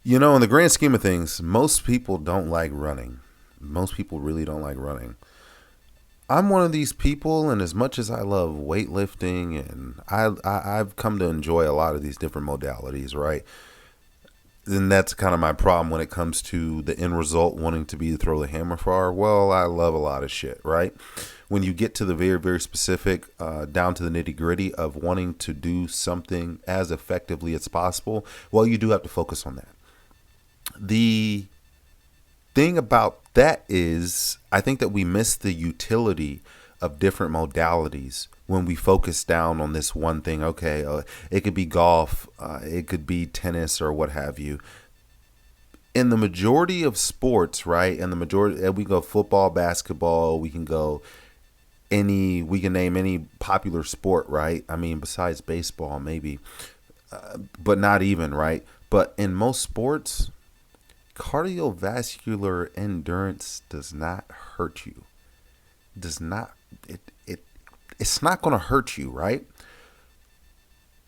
In the grand scheme of things, most people don't like running. Most people really don't like running. I'm one of these people, and as much as I love weightlifting, and I've come to enjoy a lot of these different modalities, right? And that's kind of my problem when it comes to the end result wanting to be to throw the hammer far. Well, I love a lot of shit, right? When you get to the very, very specific, down to the nitty gritty of wanting to do something as effectively as possible, well, you do have to focus on that. The thing about that is, I think that we miss the utility of different modalities when we focus down on this one thing. Okay, it could be golf, it could be tennis, or what have you. In the majority of sports, right? And the majority, we go football, basketball, we can name any popular sport, right? I mean, besides baseball, maybe, but not even, right? But in most sports, cardiovascular endurance does not hurt you. Does not it's not going to hurt you, right?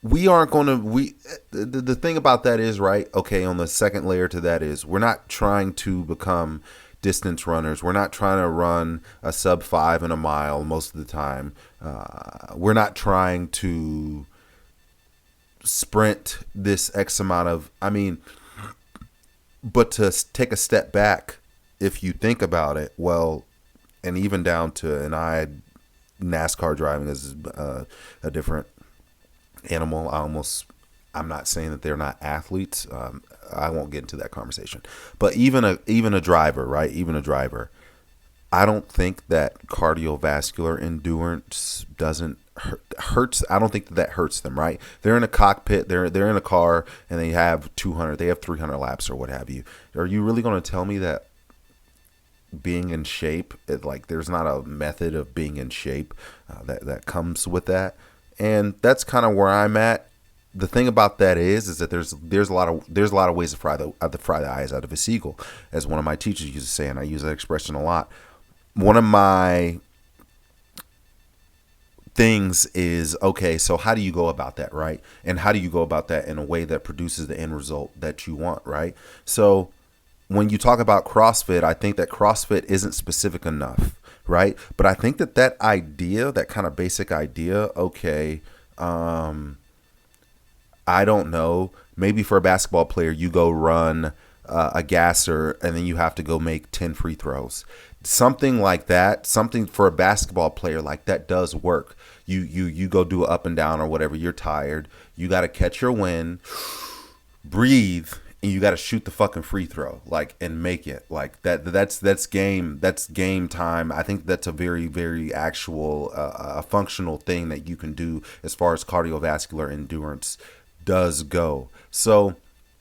We aren't going to we the thing about that is, right? Okay, on the second layer to that is, we're not trying to become distance runners. We're not trying to run a sub 5 in a mile most of the time. We're not trying to sprint this X amount of, but to take a step back, if you think about it, well, and even down to, NASCAR driving is a different animal. I'm not saying that they're not athletes. I won't get into that conversation. But even a driver, right? Even a driver, I don't think that cardiovascular endurance doesn't hurts. I don't think that hurts them, right? They're in a cockpit, they're in a car, and they have 200, they have 300 laps or what have you. Are you really going to tell me that being in shape, there's not a method of being in shape that comes with that? And that's kind of where I'm at. The thing about that is that there's a lot of ways to fry the eyes out of a seagull, as one of my teachers used to say, and I use that expression a lot. One of my things is, okay, so how do you go about that, right? And how do you go about that in a way that produces the end result that you want, right? So when you talk about CrossFit, I think that CrossFit isn't specific enough, right? But I think that idea, that kind of basic idea, okay, I don't know, maybe for a basketball player, you go run a gasser, and then you have to go make 10 free throws. Something like that, something for a basketball player like that does work. You go do an up and down or whatever. You're tired. You got to catch your wind, breathe, and you got to shoot the fucking free throw, and make it. That's game time. I think that's a very, very actual a functional thing that you can do as far as cardiovascular endurance does go. So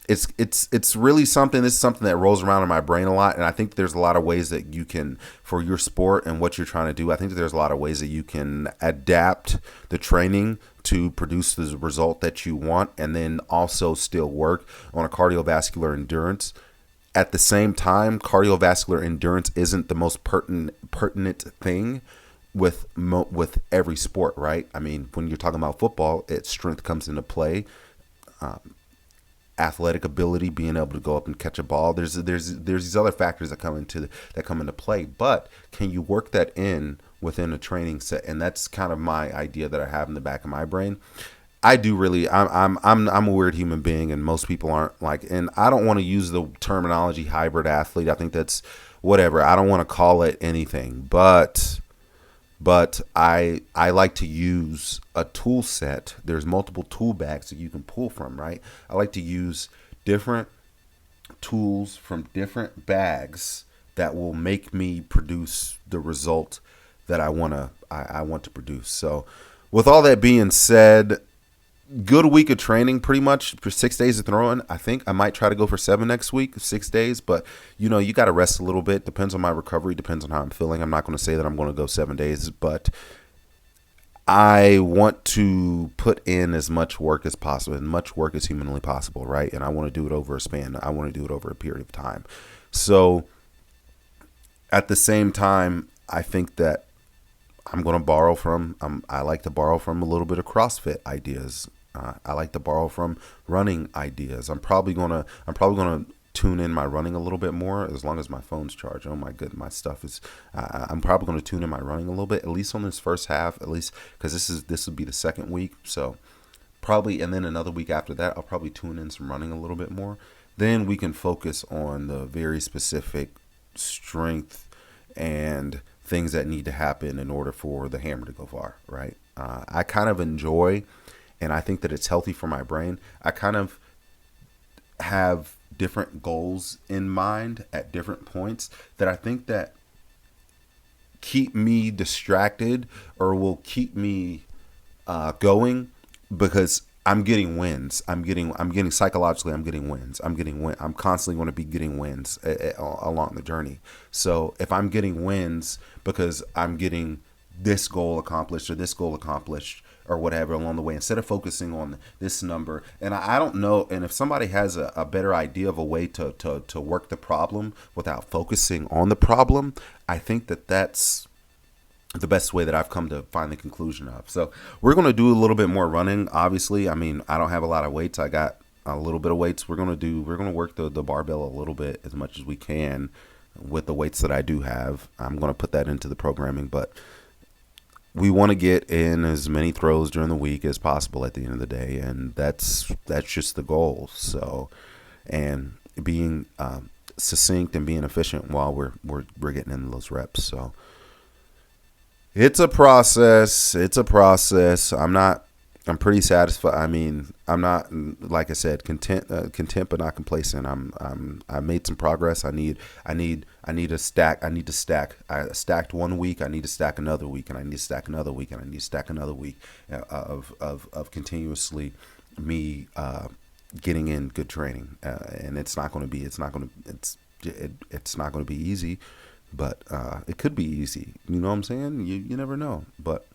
it's really something. This is something that rolls around in my brain a lot, and I think there's a lot of ways that you can, for your sport and what you're trying to do, I think that there's a lot of ways that you can adapt the training to produce the result that you want, and then also still work on a cardiovascular endurance. At the same time, cardiovascular endurance isn't the most pertinent thing with every sport, right? I mean, when you're talking about football, strength comes into play. Athletic ability, being able to go up and catch a ball. There's these other factors that come into play. But can you work that in within a training set? And that's kind of my idea that I have in the back of my brain. I do really. I'm a weird human being, and most people aren't like. And I don't want to use the terminology hybrid athlete. I think that's whatever. I don't want to call it anything, but I like to use a tool set. There's multiple tool bags that you can pull from, right? I like to use different tools from different bags that will make me produce the result that I want to produce. So with all that being said, good week of training, pretty much for 6 days of throwing. I think I might try to go for 7 next week, 6 days, but you got to rest a little bit. Depends on my recovery, depends on how I'm feeling. I'm not going to say that I'm going to go 7 days, but I want to put in as much work as possible, as much work as humanly possible, right? And I want to do it over a span. I want to do it over a period of time. So at the same time, I think that I like to borrow from a little bit of CrossFit ideas. I like to borrow from running ideas. I'm probably gonna tune in my running a little bit more as long as my phone's charged. Oh my goodness, my stuff is. I'm probably gonna tune in my running a little bit, at least on this first half, at least because this would be the second week. So probably, and then another week after that, I'll probably tune in some running a little bit more. Then we can focus on the very specific strength and things that need to happen in order for the hammer to go far, right? I kind of enjoy, and I think that it's healthy for my brain. I kind of have different goals in mind at different points that I think that keep me distracted or will keep me going because I'm getting wins. I'm getting psychologically. I'm getting wins. I'm constantly going to be getting wins along the journey. So if I'm getting wins because I'm getting this goal accomplished or this goal accomplished or whatever along the way, instead of focusing on this number, and I don't know, and if somebody has a better idea of a way to work the problem without focusing on the problem, I think that that's the best way that I've come to find the conclusion of. So we're going to do a little bit more running. Obviously, I mean, I don't have a lot of weights. I got a little bit of weights. We're going to work the barbell a little bit as much as we can with the weights that I do have. I'm going to put that into the programming, but we want to get in as many throws during the week as possible at the end of the day. And that's just the goal. So, and being succinct and being efficient while we're getting in those reps. So, it's a process. I'm pretty satisfied. I mean, I'm not, like I said, content but not complacent. I made some progress. I need a stack. I stacked 1 week. I need to stack another week, and I need to stack another week, and I need to stack another week of continuously me getting in good training. And it's not going to be easy. But it could be easy. You know what I'm saying? You never know. But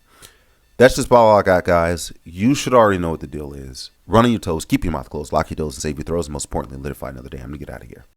that's just about all I got, guys. You should already know what the deal is. Run on your toes, keep your mouth closed, lock your doors, and save your throws. And most importantly, live to fight another day. I'm going to get out of here.